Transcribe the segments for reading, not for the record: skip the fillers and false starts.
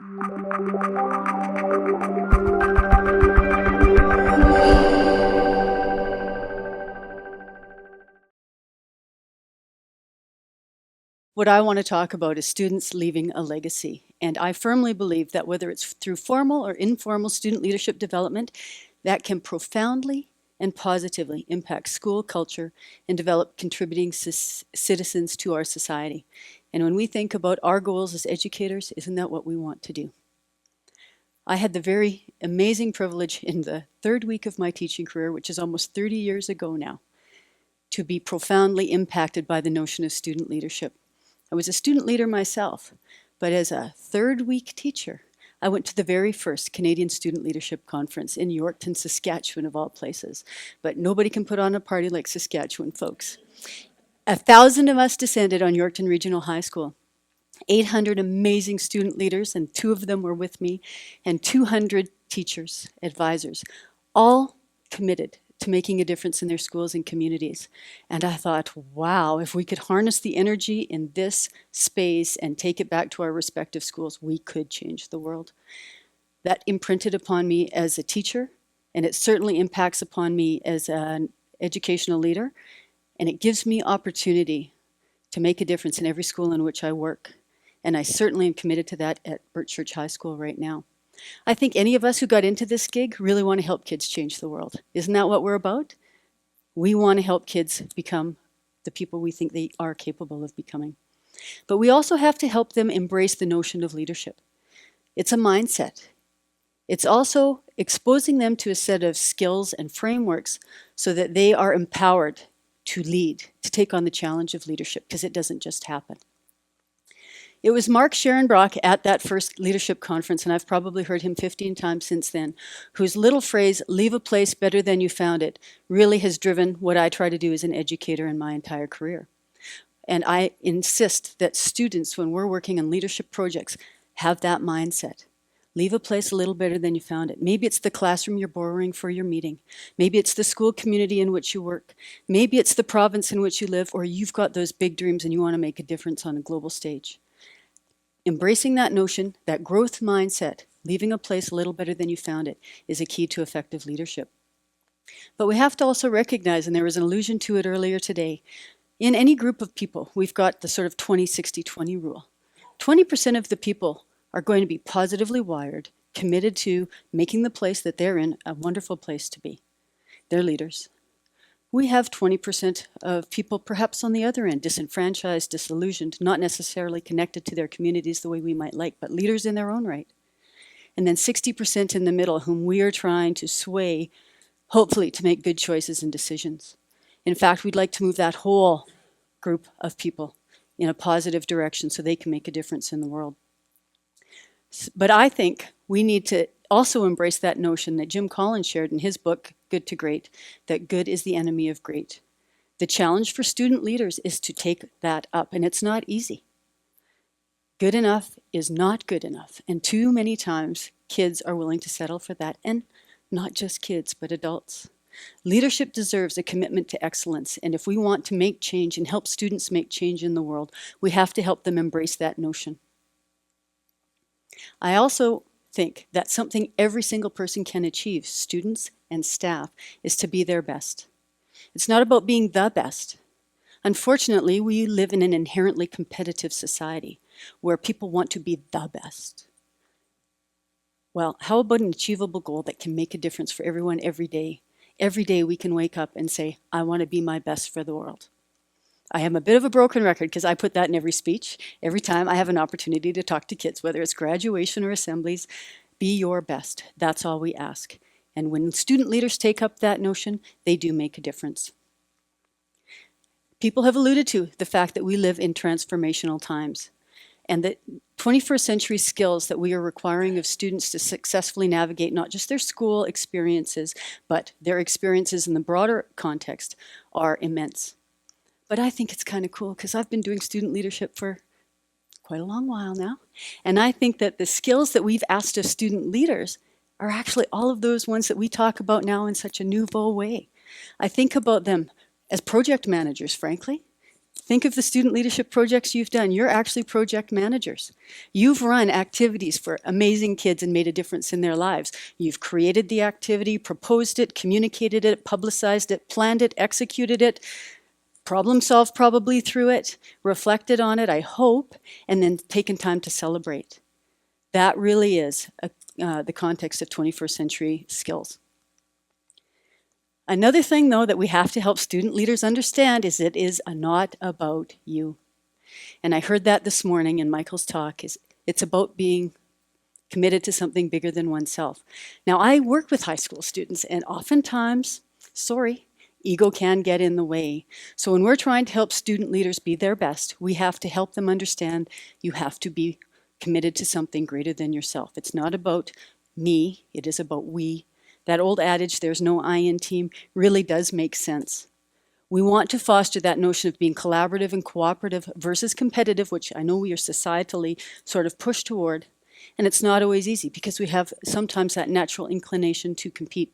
What I want to talk about is students leaving a legacy. And I firmly believe that whether it's through formal or informal student leadership development, that can profoundly and positively impact school culture and develop contributing citizens to our society. And when we think about our goals as educators, isn't that what we want to do? I had the very amazing privilege in the third week of my teaching career, which is almost 30 years ago now, to be profoundly impacted by the notion of student leadership. I was a student leader myself, but as a third week teacher, I went to the very first Canadian Student Leadership Conference in Yorkton, Saskatchewan, of all places. But nobody can put on a party like Saskatchewan, folks. 1,000 of us descended on Yorkton Regional High School. 800 amazing student leaders, and 2 of them were with me, and 200 teachers, advisors, all committed to making a difference in their schools and communities. And I thought, wow, if we could harness the energy in this space and take it back to our respective schools, we could change the world. That imprinted upon me as a teacher, and it certainly impacts upon me as an educational leader, and it gives me opportunity to make a difference in every school in which I work. And I certainly am committed to that at Birchchurch High School right now. I think any of us who got into this gig really want to help kids change the world. Isn't that what we're about? We want to help kids become the people we think they are capable of becoming. But we also have to help them embrace the notion of leadership. It's a mindset. It's also exposing them to a set of skills and frameworks so that they are empowered to lead, to take on the challenge of leadership, because it doesn't just happen. It was Mark Scherenbrock at that first leadership conference, and I've probably heard him 15 times since then, whose little phrase, leave a place better than you found it, really has driven what I try to do as an educator in my entire career. And I insist that students, when we're working on leadership projects, have that mindset. Leave a place a little better than you found it. Maybe it's the classroom you're borrowing for your meeting. Maybe it's the school community in which you work. Maybe it's the province in which you live, or you've got those big dreams and you want to make a difference on a global stage. Embracing that notion, that growth mindset, leaving a place a little better than you found it, is a key to effective leadership. But we have to also recognize, and there was an allusion to it earlier today, in any group of people, we've got the sort of 20-60-20 rule. 20% of the people are going to be positively wired, committed to making the place that they're in a wonderful place to be. They're leaders. We have 20% of people perhaps on the other end, disenfranchised, disillusioned, not necessarily connected to their communities the way we might like, but leaders in their own right. And then 60% in the middle, whom we are trying to sway, hopefully to make good choices and decisions. In fact, we'd like to move that whole group of people in a positive direction so they can make a difference in the world. But I think we need to also embrace that notion that Jim Collins shared in his book, Good to Great, that good is the enemy of great. The challenge for student leaders is to take that up, and it's not easy. Good enough is not good enough, and too many times kids are willing to settle for that, and not just kids, but adults. Leadership deserves a commitment to excellence, and if we want to make change and help students make change in the world, we have to help them embrace that notion. I also think that something every single person can achieve, students and staff, is to be their best. It's not about being the best. Unfortunately, we live in an inherently competitive society where people want to be the best. Well, how about an achievable goal that can make a difference for everyone every day? Every day we can wake up and say, I want to be my best for the world. I am a bit of a broken record because I put that in every speech, every time I have an opportunity to talk to kids, whether it's graduation or assemblies. Be your best. That's all we ask. And when student leaders take up that notion, they do make a difference. People have alluded to the fact that we live in transformational times, and that 21st century skills that we are requiring of students to successfully navigate not just their school experiences, but their experiences in the broader context are immense. But I think it's kind of cool because I've been doing student leadership for quite a long while now. And I think that the skills that we've asked of student leaders are actually all of those ones that we talk about now in such a nouveau way. I think about them as project managers, frankly. Think of the student leadership projects you've done. You're actually project managers. You've run activities for amazing kids and made a difference in their lives. You've created the activity, proposed it, communicated it, publicized it, planned it, executed it, problem solved probably through it, reflected on it, I hope, and then taken time to celebrate. That really is the context of 21st century skills. Another thing, though, that we have to help student leaders understand is it is not about you. And I heard that this morning in Michael's talk, is it's about being committed to something bigger than oneself. Now, I work with high school students, and oftentimes, ego can get in the way. So when we're trying to help student leaders be their best, we have to help them understand you have to be committed to something greater than yourself. It's not about me, it is about we. That old adage, there's no I in team, really does make sense. We want to foster that notion of being collaborative and cooperative versus competitive, which I know we are societally sort of pushed toward. And it's not always easy because we have sometimes that natural inclination to compete.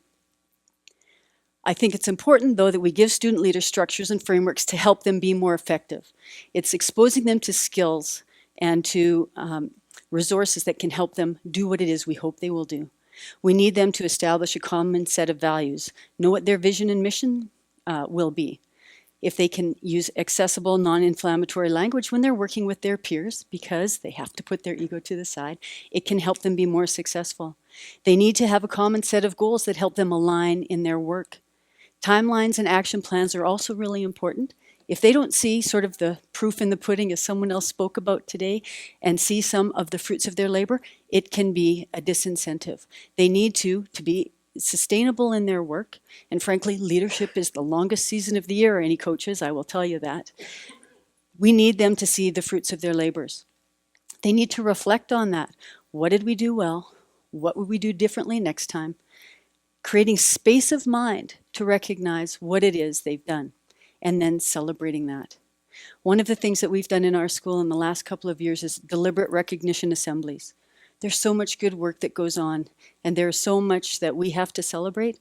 I think it's important, though, that we give student leaders structures and frameworks to help them be more effective. It's exposing them to skills and to resources that can help them do what it is we hope they will do. We need them to establish a common set of values, know what their vision and mission will be. If they can use accessible, non-inflammatory language when they're working with their peers, because they have to put their ego to the side, it can help them be more successful. They need to have a common set of goals that help them align in their work. Timelines and action plans are also really important. If they don't see sort of the proof in the pudding, as someone else spoke about today, and see some of the fruits of their labor, it can be a disincentive. They need to be sustainable in their work. And frankly, leadership is the longest season of the year, any coaches, I will tell you that. We need them to see the fruits of their labors. They need to reflect on that. What did we do well? What would we do differently next time? Creating space of mind to recognize what it is they've done, and then celebrating that. One of the things that we've done in our school in the last couple of years is deliberate recognition assemblies. There's so much good work that goes on, and there's so much that we have to celebrate.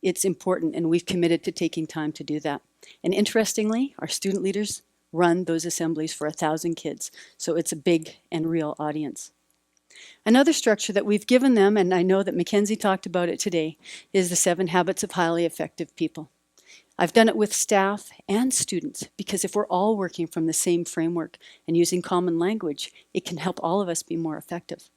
It's important, and we've committed to taking time to do that. And interestingly, our student leaders run those assemblies for 1,000 kids, so it's a big and real audience. Another structure that we've given them, and I know that Mackenzie talked about it today, is the 7 Habits of Highly Effective People. I've done it with staff and students because if we're all working from the same framework and using common language, it can help all of us be more effective.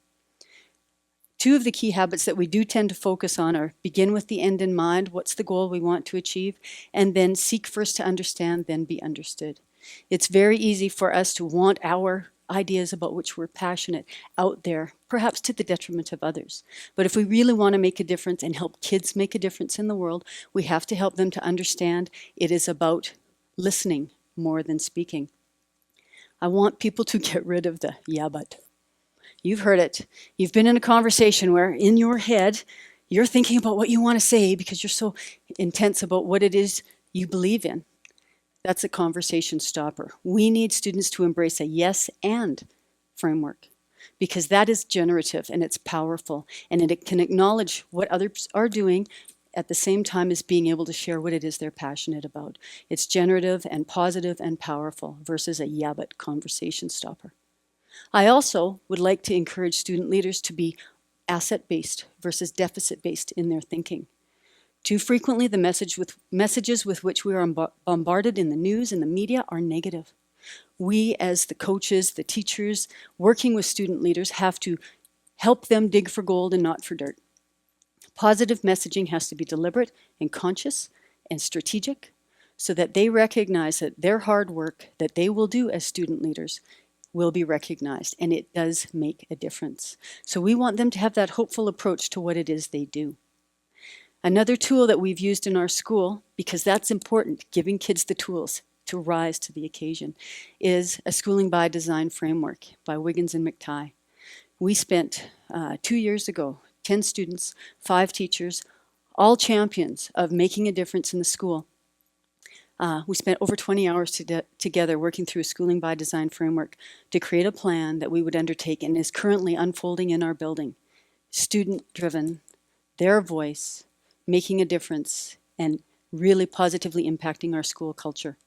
2 of the key habits that we do tend to focus on are begin with the end in mind, what's the goal we want to achieve, and then seek first to understand, then be understood. It's very easy for us to want our ideas about which we're passionate out there, perhaps to the detriment of others. But if we really want to make a difference and help kids make a difference in the world, we have to help them to understand it is about listening more than speaking. I want people to get rid of the yeah, but. You've heard it. You've been in a conversation where in your head, you're thinking about what you want to say because you're so intense about what it is you believe in. That's a conversation stopper. We need students to embrace a yes and framework because that is generative and it's powerful and it can acknowledge what others are doing at the same time as being able to share what it is they're passionate about. It's generative and positive and powerful versus a yeah but conversation stopper. I also would like to encourage student leaders to be asset-based versus deficit-based in their thinking. Too frequently, the messages with which we are bombarded in the news and the media are negative. We, as the coaches, the teachers, working with student leaders, have to help them dig for gold and not for dirt. Positive messaging has to be deliberate and conscious and strategic so that they recognize that their hard work that they will do as student leaders will be recognized, and it does make a difference. So we want them to have that hopeful approach to what it is they do. Another tool that we've used in our school, because that's important, giving kids the tools to rise to the occasion, is a schooling by design framework by Wiggins and McTighe. We spent 2 years ago, 10 students, 5 teachers, all champions of making a difference in the school. We spent over 20 hours together working through a schooling by design framework to create a plan that we would undertake and is currently unfolding in our building. Student-driven, their voice, making a difference, and really positively impacting our school culture.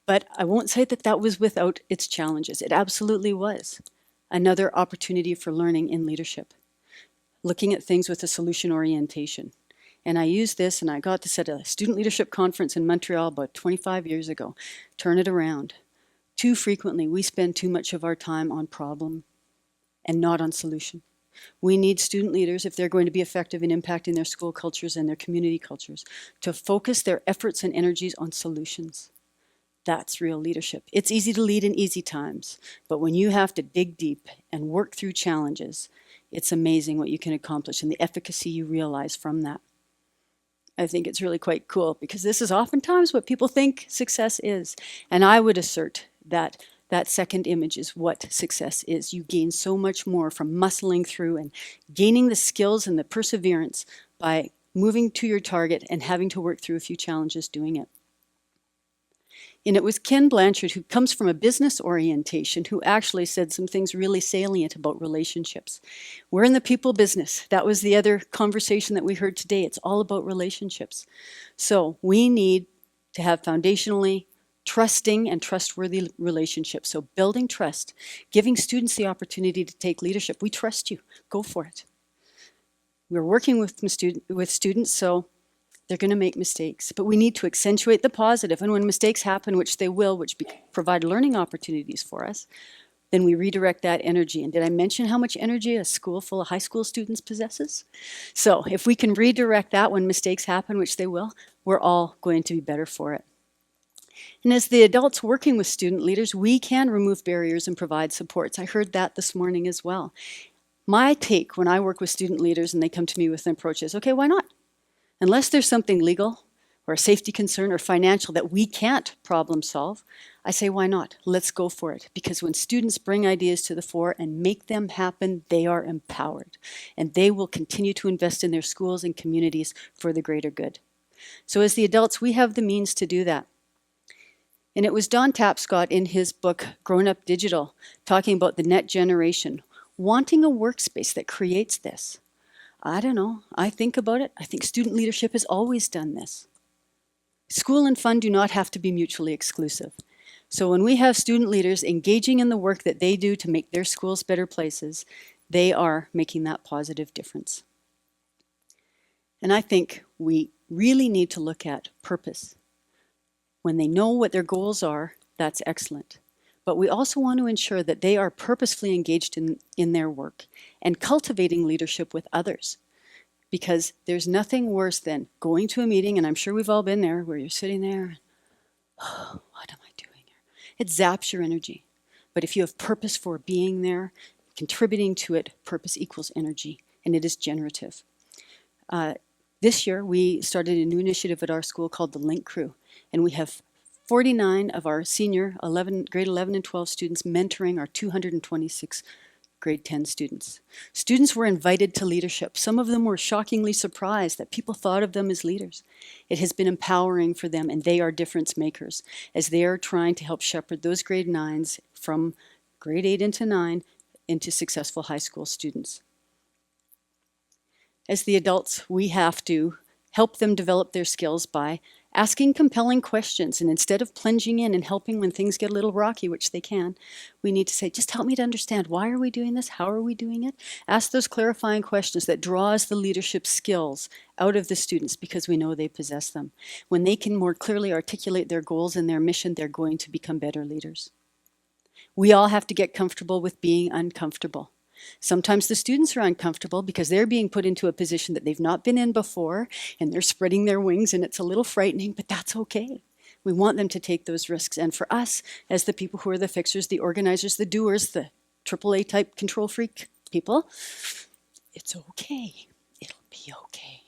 But I won't say that that was without its challenges. It absolutely was another opportunity for learning in leadership, looking at things with a solution orientation. And I used this, and I got this at a student leadership conference in Montreal about 25 years ago. Turn it around. Too frequently, we spend too much of our time on problem and not on solution. We need student leaders, if they're going to be effective in impacting their school cultures and their community cultures, to focus their efforts and energies on solutions. That's real leadership. It's easy to lead in easy times, but when you have to dig deep and work through challenges, it's amazing what you can accomplish and the efficacy you realize from that. I think it's really quite cool because this is oftentimes what people think success is. And I would assert that that second image is what success is. You gain so much more from muscling through and gaining the skills and the perseverance by moving to your target and having to work through a few challenges doing it. And it was Ken Blanchard, who comes from a business orientation, who actually said some things really salient about relationships. We're in the people business. That was the other conversation that we heard today. It's all about relationships. So we need to have foundationally trusting and trustworthy relationships. So building trust, giving students the opportunity to take leadership. We trust you. Go for it. We're working with students, so they're going to make mistakes, but we need to accentuate the positive. And when mistakes happen, which they will, which provide learning opportunities for us, then we redirect that energy. And did I mention how much energy a school full of high school students possesses? So if we can redirect that when mistakes happen, which they will, we're all going to be better for it. And as the adults working with student leaders, we can remove barriers and provide supports. I heard that this morning as well. My take when I work with student leaders and they come to me with an approach is, okay, why not? Unless there's something legal or a safety concern or financial that we can't problem solve, I say, why not? Let's go for it. Because when students bring ideas to the fore and make them happen, they are empowered. And they will continue to invest in their schools and communities for the greater good. So as the adults, we have the means to do that. And it was Don Tapscott in his book, Grown Up Digital, talking about the net generation, wanting a workspace that creates this. I don't know. I think about it. I think student leadership has always done this. School and fun do not have to be mutually exclusive. So when we have student leaders engaging in the work that they do to make their schools better places, they are making that positive difference. And I think we really need to look at purpose. When they know what their goals are, that's excellent. But we also want to ensure that they are purposefully engaged in their work and cultivating leadership with others. Because there's nothing worse than going to a meeting, and I'm sure we've all been there, where you're sitting there, oh, what am I doing here? It zaps your energy. But if you have purpose for being there, contributing to it, purpose equals energy, and it is generative. This year, we started a new initiative at our school called the Link Crew, and we have 49 of our senior grade 11 and 12 students mentoring our 226 grade 10 students. Students were invited to leadership. Some of them were shockingly surprised that people thought of them as leaders. It has been empowering for them, and they are difference makers as they are trying to help shepherd those grade 9s from grade 8 into 9 into successful high school students. As the adults, we have to help them develop their skills by asking compelling questions, and instead of plunging in and helping when things get a little rocky, which they can, we need to say, just help me to understand, why are we doing this? How are we doing it? Ask those clarifying questions that draws the leadership skills out of the students because we know they possess them. When they can more clearly articulate their goals and their mission, they're going to become better leaders. We all have to get comfortable with being uncomfortable. Sometimes the students are uncomfortable because they're being put into a position that they've not been in before, and they're spreading their wings, and it's a little frightening, but that's okay. We want them to take those risks. And for us, as the people who are the fixers, the organizers, the doers, the AAA type control freak people, it's okay. It'll be okay.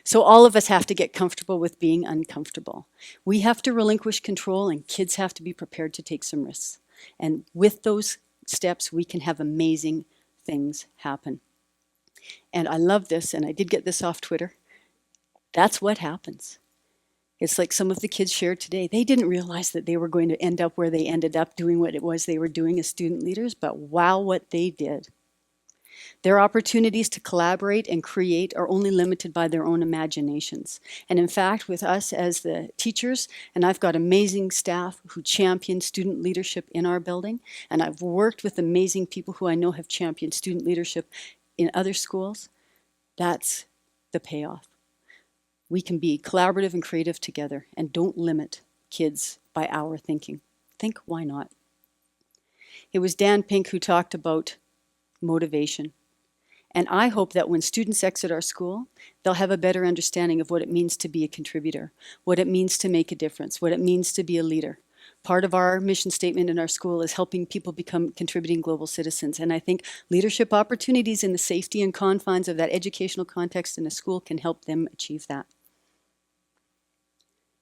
So all of us have to get comfortable with being uncomfortable. We have to relinquish control, and kids have to be prepared to take some risks. And with those steps, we can have amazing things happen. And I love this, and I did get this off Twitter. That's what happens. It's like some of the kids shared today. They didn't realize that they were going to end up where they ended up doing what it was they were doing as student leaders, but wow, what they did. Their opportunities to collaborate and create are only limited by their own imaginations. And in fact, with us as the teachers, and I've got amazing staff who champion student leadership in our building, and I've worked with amazing people who I know have championed student leadership in other schools, that's the payoff. We can be collaborative and creative together, and don't limit kids by our thinking. Think, why not? It was Dan Pink who talked about motivation. And I hope that when students exit our school, they'll have a better understanding of what it means to be a contributor, what it means to make a difference, what it means to be a leader. Part of our mission statement in our school is helping people become contributing global citizens. And I think leadership opportunities in the safety and confines of that educational context in a school can help them achieve that.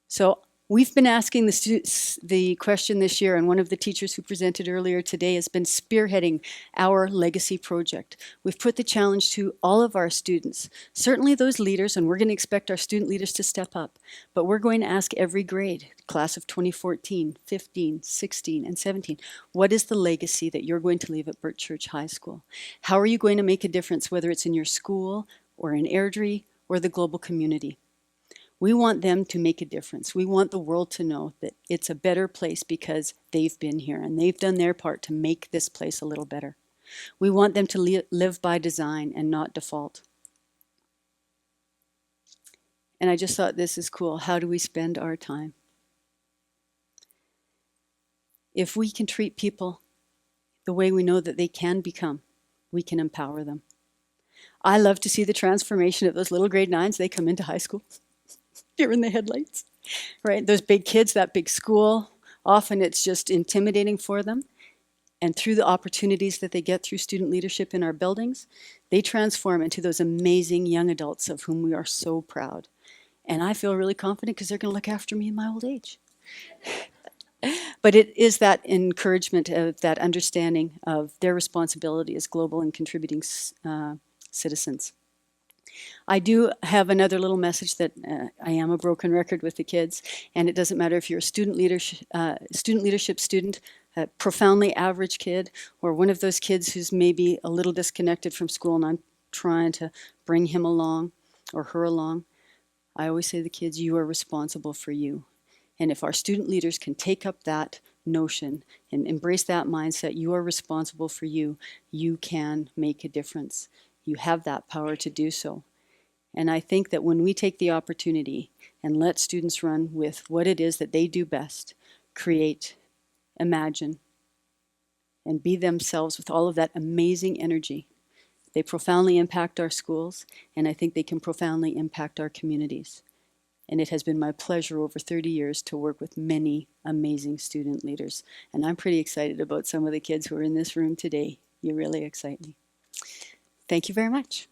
So we've been asking the question this year, and one of the teachers who presented earlier today has been spearheading our legacy project. We've put the challenge to all of our students, certainly those leaders, and we're going to expect our student leaders to step up, but we're going to ask every grade, class of 2014, 15, 16, and 17, what is the legacy that you're going to leave at Burt Church High School? How are you going to make a difference, whether it's in your school or in Airdrie or the global community? We want them to make a difference. We want the world to know that it's a better place because they've been here and they've done their part to make this place a little better. We want them to live by design and not default. And I just thought this is cool. How do we spend our time? If we can treat people the way we know that they can become, we can empower them. I love to see the transformation of those little grade 9s. They come into high school. You're in the headlights, right? Those big kids, that big school, often it's just intimidating for them. And through the opportunities that they get through student leadership in our buildings, they transform into those amazing young adults of whom we are so proud. And I feel really confident because they're going to look after me in my old age. But it is that encouragement of that understanding of their responsibility as global and contributing citizens. I do have another little message that I am a broken record with the kids, and it doesn't matter if you're a student leadership student, a profoundly average kid, or one of those kids who's maybe a little disconnected from school and I'm trying to bring him along or her along. I always say to the kids, you are responsible for you. And if our student leaders can take up that notion and embrace that mindset, you are responsible for you, you can make a difference. You have that power to do so. And I think that when we take the opportunity and let students run with what it is that they do best, create, imagine, and be themselves with all of that amazing energy, they profoundly impact our schools, and I think they can profoundly impact our communities. And it has been my pleasure over 30 years to work with many amazing student leaders. And I'm pretty excited about some of the kids who are in this room today. You really excite me. Thank you very much.